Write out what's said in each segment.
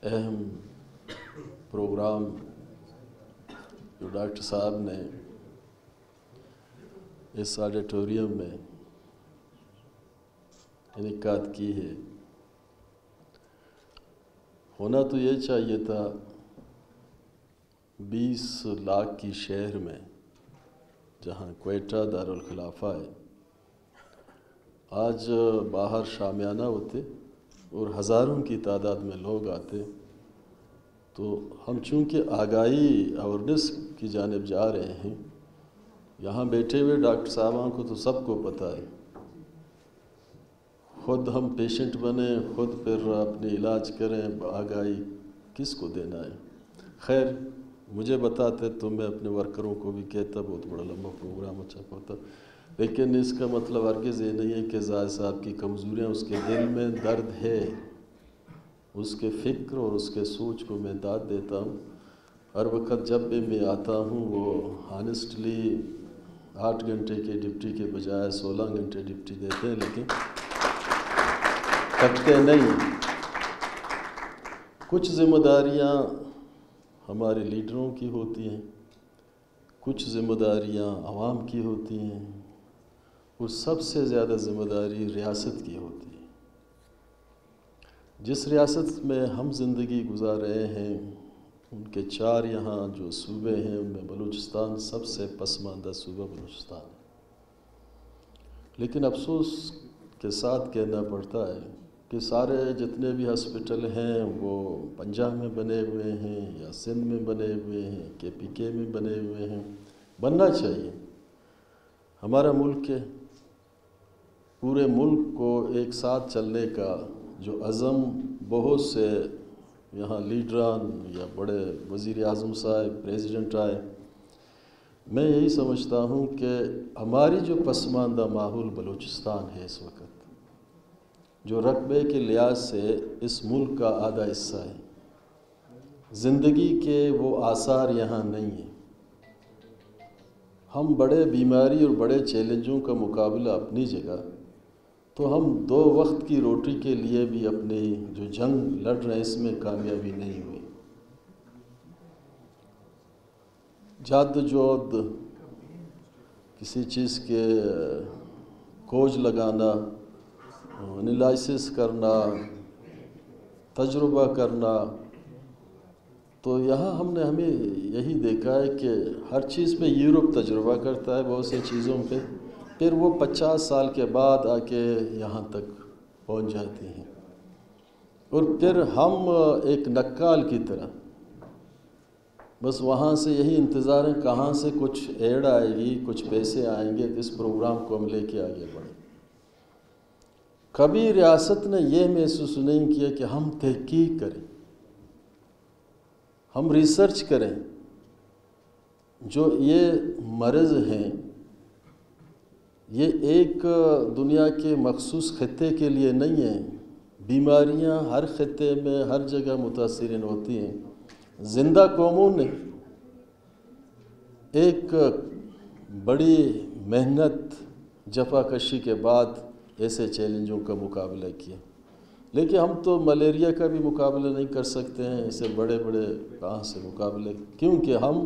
اہم پروگرام جو ڈاکٹر صاحب نے اس آڈیٹوریم میں انعقاد کی ہے، ہونا تو یہ چاہیے تھا 20 لاکھ کی شہر میں جہاں کوئٹہ دارالخلافہ ہے، آج باہر شامیانہ ہوتے اور ہزاروں کی تعداد میں لوگ آتے، تو ہم چونکہ آگاہی اویرنیس کی جانب جا رہے ہیں، یہاں بیٹھے ہوئے ڈاکٹر صاحبان کو تو سب کو پتہ ہے، خود ہم پیشنٹ بنیں، خود پھر اپنے علاج کریں، آگاہی کس کو دینا ہے؟ خیر مجھے بتاتے تو میں اپنے ورکروں کو بھی کہتا، بہت بڑا لمبا پروگرام اچھا ہوتا، لیکن اس کا مطلب ہرگز یہ نہیں ہے کہ زاہد صاحب کی کمزوریاں، اس کے دل میں درد ہے، اس کے فکر اور اس کے سوچ کو میں داد دیتا ہوں۔ ہر وقت جب بھی میں آتا ہوں وہ ہانیسٹلی 8 گھنٹے کے ڈپٹی کے بجائے 16 گھنٹے ڈپٹی دیتے ہیں، لیکن تھکتے نہیں۔ کچھ ذمہ داریاں ہمارے لیڈروں کی ہوتی ہیں، کچھ ذمہ داریاں عوام کی ہوتی ہیں، اور سب سے زیادہ ذمہ داری ریاست کی ہوتی ہے۔ جس ریاست میں ہم زندگی گزار رہے ہیں، ان کے 4 یہاں جو صوبے ہیں، ان میں بلوچستان سب سے پسماندہ صوبہ بلوچستان ہے، لیکن افسوس کے ساتھ کہنا پڑتا ہے کہ سارے جتنے بھی ہاسپٹل ہیں وہ پنجاب میں بنے ہوئے ہیں یا سندھ میں بنے ہوئے ہیں، KPK میں بنے ہوئے ہیں۔ بننا چاہیے، ہمارا ملک ہے، پورے ملک کو ایک ساتھ چلنے کا جو عزم بہت سے یہاں لیڈران یا بڑے وزیر اعظم صاحب، پریزیڈنٹ آئے، میں یہی سمجھتا ہوں کہ ہماری جو پسماندہ ماحول بلوچستان ہے اس وقت، جو رقبے کے لحاظ سے اس ملک کا آدھا حصہ ہے، زندگی کے وہ آثار یہاں نہیں ہیں۔ ہم بڑے بیماری اور بڑے چیلنجوں کا مقابلہ اپنی جگہ، تو ہم 2 وقت کی روٹی کے لیے بھی اپنی جو جنگ لڑ رہے ہیں اس میں کامیابی نہیں ہوئی۔ جادوجہد، کسی چیز کے کھوج لگانا، انالائسس کرنا، تجربہ کرنا، تو یہاں ہم نے ہمیں یہی دیکھا ہے کہ ہر چیز پہ یورپ تجربہ کرتا ہے، بہت سی چیزوں پہ، پھر وہ 50 سال کے بعد آ کے یہاں تک پہنچ جاتی ہیں، اور پھر ہم ایک نکال کی طرح بس وہاں سے یہی انتظار ہے کہاں سے کچھ ایڈ آئے گی، کچھ پیسے آئیں گے، اس پروگرام کو ہم لے کے آگے بڑھیں۔ کبھی ریاست نے یہ محسوس نہیں کیا کہ ہم تحقیق کریں، ہم ریسرچ کریں، جو یہ مرض ہیں یہ ایک دنیا کے مخصوص خطے کے لیے نہیں ہیں، بیماریاں ہر خطے میں ہر جگہ متاثرین ہوتی ہیں۔ زندہ قوموں نے ایک بڑی محنت جفا کشی کے بعد ایسے چیلنجوں کا مقابلہ کیا، لیکن ہم تو ملیریا کا بھی مقابلہ نہیں کر سکتے ہیں، اسے بڑے بڑے کہاں سے مقابلے، کیونکہ ہم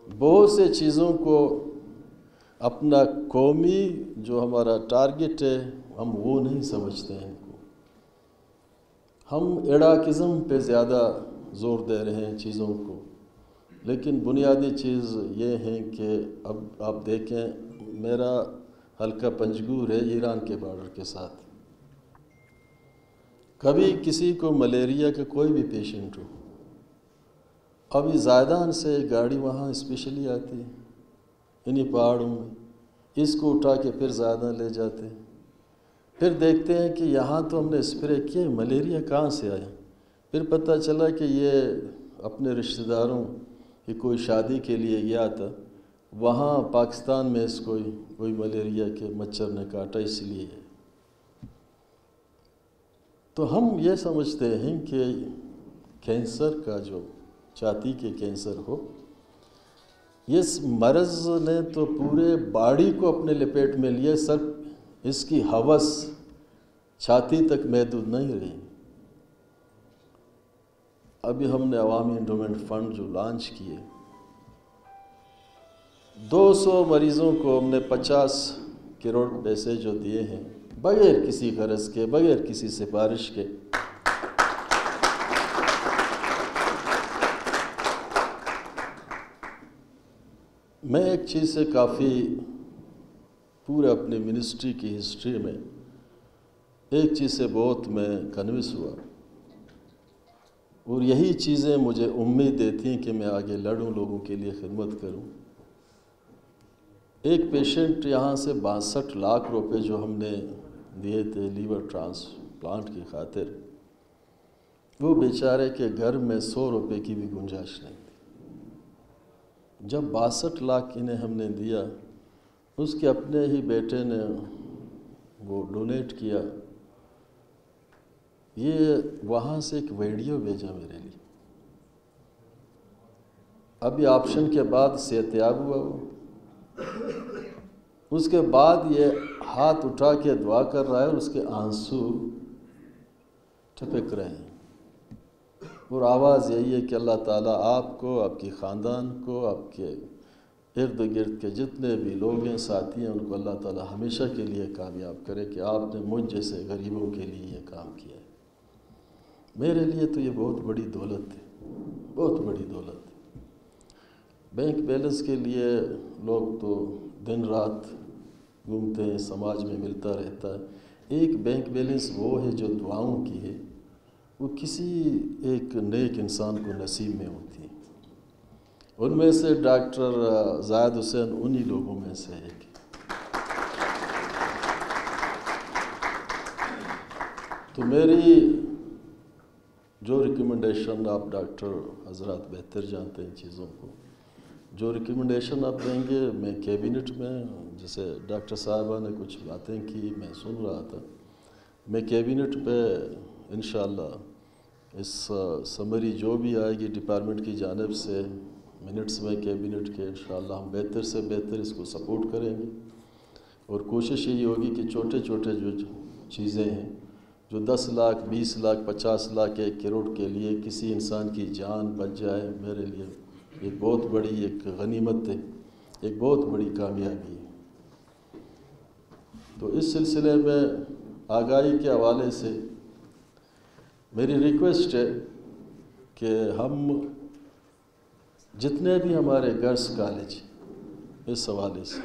بہت سے چیزوں کو اپنا قومی جو ہمارا ٹارگٹ ہے ہم وہ نہیں سمجھتے ہیں، ہم ایڈاکزم پہ زیادہ زور دے رہے ہیں چیزوں کو، لیکن بنیادی چیز یہ ہے کہ اب آپ دیکھیں میرا حلقہ پنجگور ہے ایران کے بارڈر کے ساتھ، کبھی کسی کو ملیریا کا کوئی بھی پیشنٹ ہو، ابھی زائدان سے گاڑی وہاں اسپیشلی آتی ہے انہی پہاڑوں میں، اس کو اٹھا کے پھر زائدان لے جاتے ہیں، پھر دیکھتے ہیں کہ یہاں تو ہم نے اسپرے کیا، ملیریا کہاں سے آیا؟ پھر پتہ چلا کہ یہ اپنے رشتہ داروں کی کوئی شادی کے لیے گیا تھا، وہاں پاکستان میں اس کو کوئی ملیریا کے مچھر نے کاٹا، اس لیے۔ تو ہم یہ سمجھتے ہیں کہ کینسر کا جو چھاتی کے کینسر ہو، اس مرض نے تو پورے باڈی کو اپنے لپیٹ میں لیے، صرف اس کی ہوس، 'چھاتی تک محدود نہیں رہی. ابھی ہم نے عوامی انڈومنٹ فنڈ جو لانچ کیے، 200 مریضوں کو ہم نے 50 کروڑ پیسے جو دیے ہیں، بغیر کسی غرض کے، بغیر کسی سفارش کے۔ میں ایک چیز سے کافی پورے اپنے منسٹری کی ہسٹری میں ایک چیز سے بہت میں کنونس ہوا، اور یہی چیزیں مجھے امید دیتی ہیں کہ میں آگے لڑوں، لوگوں کے لیے خدمت کروں۔ ایک پیشنٹ یہاں سے 62 لاکھ روپے جو ہم نے دیے تھے لیور ٹرانسپلانٹ کی خاطر، وہ بیچارے کے گھر میں 100 روپے کی بھی گنجائش نہیں تھی۔ جب 62 لاکھ انہیں ہم نے دیا، اس کے اپنے ہی بیٹے نے وہ ڈونیٹ کیا۔ یہ وہاں سے ایک ویڈیو بھیجا میرے لیے، ابھی آپریشن کے بعد صحتیاب ہوا وہ، اس کے بعد یہ ہاتھ اٹھا کے دعا کر رہا ہے اور اس کے آنسو ٹپک رہے ہیں، اور آواز یہی ہے کہ اللہ تعالیٰ آپ کو، آپ کی خاندان کو، آپ کے ارد گرد کے جتنے بھی لوگ ہیں، ساتھی ہیں، ان کو اللہ تعالیٰ ہمیشہ کے لیے کامیاب کرے کہ آپ نے مجھ جیسے غریبوں کے لیے یہ کام کیا ہے۔ میرے لیے تو یہ بہت بڑی دولت ہے، بہت بڑی دولت ہے۔ بینک بیلنس کے لیے لوگ تو دن رات گھومتے ہیں، سماج میں ملتا رہتا ہے۔ ایک بینک بیلنس وہ ہے جو دعاؤں کی ہے، وہ کسی ایک نیک انسان کو نصیب میں ہوتی ہے۔ ان میں سے ڈاکٹر زاہد حسین انہی لوگوں میں سے ایک ہے۔ تو میری جو ریکمنڈیشن، آپ ڈاکٹر حضرات بہتر جانتے ہیں ان چیزوں کو، جو ریکمنڈیشن آپ دیں گے، میں کیبنٹ میں، جیسے ڈاکٹر صاحبہ نے کچھ باتیں کی، میں سن رہا تھا، میں کیبنٹ پہ انشاءاللہ اس سمری جو بھی آئے گی ڈپارٹمنٹ کی جانب سے، منٹس میں کیبنٹ کے، انشاءاللہ ہم بہتر سے بہتر اس کو سپورٹ کریں گے، اور کوشش یہی ہوگی کہ چھوٹے چھوٹے جو چیزیں ہیں، جو 10 لاکھ 20 لاکھ 50 لاکھ 1 کروڑ کے لیے کسی انسان کی جان بچ جائے، میرے لیے ایک بہت بڑی ایک غنیمت ہے، ایک بہت بڑی کامیابی ہے۔ تو اس سلسلے میں آگاہی کے حوالے سے میری ریکویسٹ ہے کہ ہم جتنے بھی ہمارے گرلس کالج اس حوالے سے،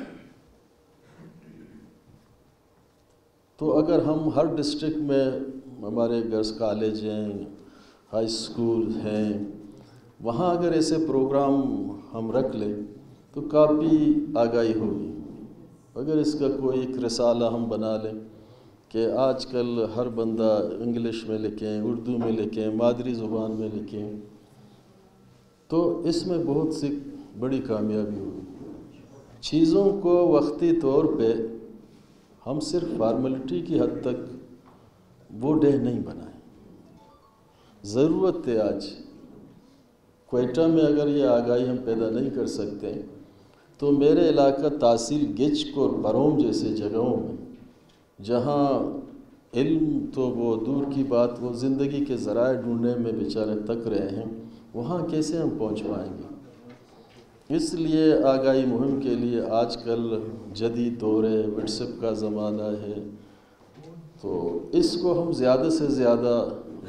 تو اگر ہم ہر ڈسٹرکٹ میں ہمارے گرلس کالج ہیں، ہائی سکول ہیں، وہاں اگر ایسے پروگرام ہم رکھ لیں تو کافی آگاہی ہوگی۔ اگر اس کا کوئی ایک رسالہ ہم بنا لیں کہ آج کل ہر بندہ انگلش میں لکھیں، اردو میں لکھیں، مادری زبان میں لکھیں، تو اس میں بہت سی بڑی کامیابی ہوگی۔ چیزوں کو وقتی طور پہ ہم صرف فارمیلٹی کی حد تک وہ ڈے نہیں بنائیں۔ ضرورت ہے آج کوئٹہ میں اگر یہ آگاہی ہم پیدا نہیں کر سکتے تو میرے علاقہ تحصیل گچک اور بروم جیسے جگہوں میں، جہاں علم تو وہ دور کی بات، وہ زندگی کے ذرائع ڈھونڈنے میں بیچارے تک رہے ہیں، وہاں کیسے ہم پہنچ پائیں گے؟ اس لیے آگاہی مہم کے لیے آج کل جدید دور ہے، واٹس ایپ کا زمانہ ہے، تو اس کو ہم زیادہ سے زیادہ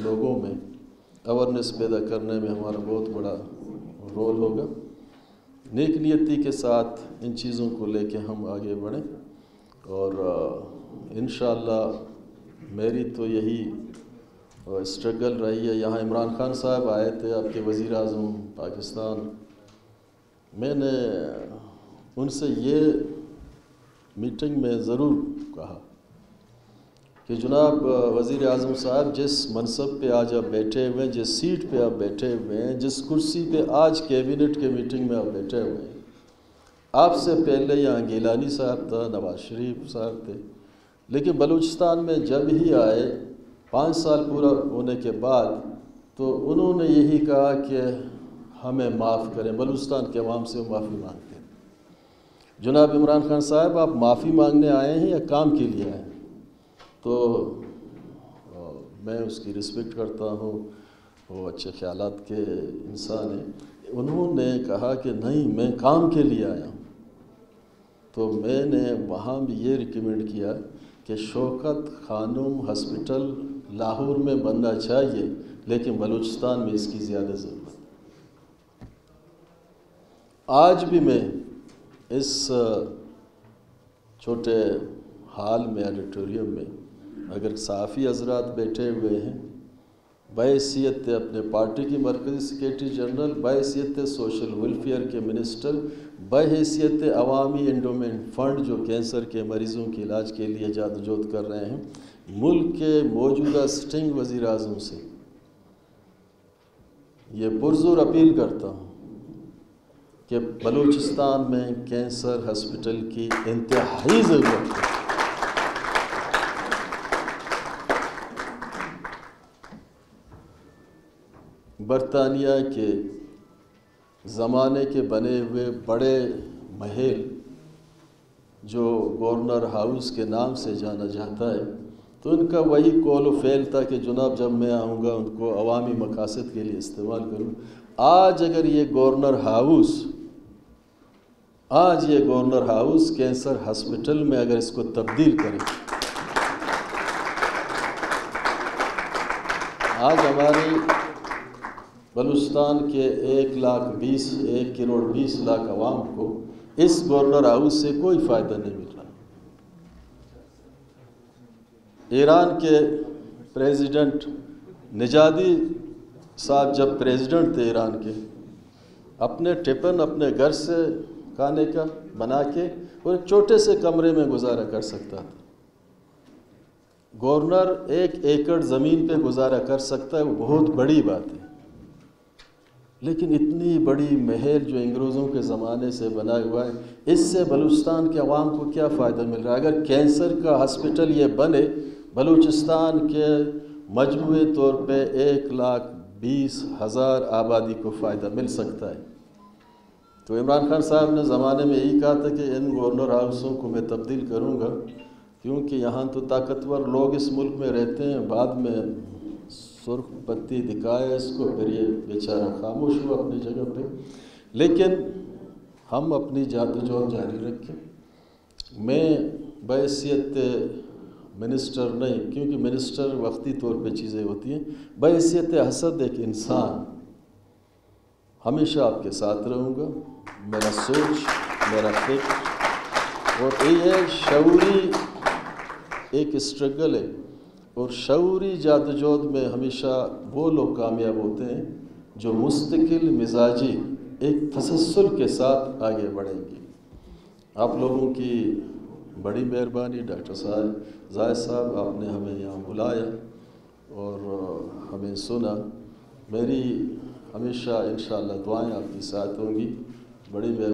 لوگوں میں اویرنیس پیدا کرنے میں ہمارا بہت بڑا رول ہوگا۔ نیک نیتی کے ساتھ ان چیزوں کو لے کے ہم آگے بڑھیں، اور انشاءاللہ میری تو یہی اسٹرگل رہی ہے۔ یہاں عمران خان صاحب آئے تھے، آپ کے وزیر اعظم پاکستان، میں نے ان سے یہ میٹنگ میں ضرور کہا کہ جناب وزیر اعظم صاحب، جس منصب پہ آج آپ بیٹھے ہوئے ہیں، جس سیٹ پہ آپ بیٹھے ہوئے ہیں، جس کرسی پہ آج کیبنٹ کے میٹنگ میں آپ بیٹھے ہوئے ہیں، آپ سے پہلے یہاں گیلانی صاحب تھا، نواز شریف صاحب تھے، لیکن بلوچستان میں جب ہی آئے 5 سال پورا ہونے کے بعد، تو انہوں نے یہی کہا کہ ہمیں معاف کریں، بلوچستان کے عوام سے معافی مانگتے ہیں۔ جناب عمران خان صاحب، آپ معافی مانگنے آئے ہیں یا کام کے لیے آئے ہیں؟ تو میں اس کی رسپیکٹ کرتا ہوں، وہ اچھے خیالات کے انسان ہیں. انہوں نے کہا کہ نہیں میں کام کے لیے آیا ہوں. تو میں نے وہاں بھی یہ ریکمینڈ کیا کہ شوکت خانم ہاسپٹل لاہور میں بننا چاہیے لیکن بلوچستان میں اس کی زیادہ ضرورت ہے. آج بھی میں اس چھوٹے ہال میں آڈیٹوریم میں اگر صحافی حضرات بیٹھے ہوئے ہیں بحیثیت اپنے پارٹی کی مرکزی سیکریٹری جنرل، بحیثیت سوشل ویلفیئر کے منسٹر، بحیثیت عوامی انڈومنٹ فنڈ جو کینسر کے مریضوں کے علاج کے لیے جادوجہد کر رہے ہیں، ملک کے موجودہ سٹنگ وزیر اعظم سے یہ پرزور اپیل کرتا ہوں کہ بلوچستان میں کینسر ہاسپٹل کی انتہائی ضرورت ہے. برطانیہ کے زمانے کے بنے ہوئے بڑے محل جو گورنر ہاؤس کے نام سے جانا جاتا ہے، تو ان کا وہی قول و فعل تھا کہ جناب جب میں آؤں گا ان کو عوامی مقاصد کے لیے استعمال کروں. آج اگر یہ گورنر ہاؤس کینسر ہاسپٹل میں اگر اس کو تبدیل کریں، آج ہماری بلوچستان کے 1 کروڑ 20 لاکھ عوام کو اس گورنر ہاؤس سے کوئی فائدہ نہیں مل رہا. ایران کے پریزیڈنٹ نجادی صاحب جب پریزیڈنٹ تھے ایران کے، اپنے ٹفن اپنے گھر سے کھانے کا بنا کے اور ایک چھوٹے سے کمرے میں گزارا کر سکتا تھا. گورنر 1 ایکڑ زمین پہ گزارا کر سکتا ہے، وہ بہت بڑی بات ہے. لیکن اتنی بڑی محل جو انگریزوں کے زمانے سے بنا ہوا ہے، اس سے بلوچستان کے عوام کو کیا فائدہ مل رہا ہے؟ اگر کینسر کا ہاسپٹل یہ بنے، بلوچستان کے مجموعی طور پہ 1,20,000 آبادی کو فائدہ مل سکتا ہے. تو عمران خان صاحب نے زمانے میں یہی کہا تھا کہ ان گورنر ہاؤسوں کو میں تبدیل کروں گا، کیونکہ یہاں تو طاقتور لوگ اس ملک میں رہتے ہیں. بعد میں سرخ بتی دکھایا اس کو، پھر یہ بیچارہ خاموش ہوا اپنی جگہ پہ. لیکن ہم اپنی جادوجہد جاری رکھیں. میں بحیثیت منسٹر نہیں، کیونکہ منسٹر وقتی طور پہ چیزیں ہوتی ہیں، بحیثیت حسد ایک انسان ہمیشہ آپ کے ساتھ رہوں گا. میرا سوچ، میرا فکر اور یہ شعوری ایک اسٹرگل ہے، اور شعوری جادوجہد میں ہمیشہ وہ لوگ کامیاب ہوتے ہیں جو مستقل مزاجی ایک تسلسل کے ساتھ آگے بڑھیں گے. آپ لوگوں کی بڑی مہربانی. ڈاکٹر زاہد صاحب، آپ نے ہمیں یہاں بلایا اور ہمیں سنا. میری ہمیشہ انشاءاللہ دعائیں آپ کی ساتھ ہوں گی. بڑی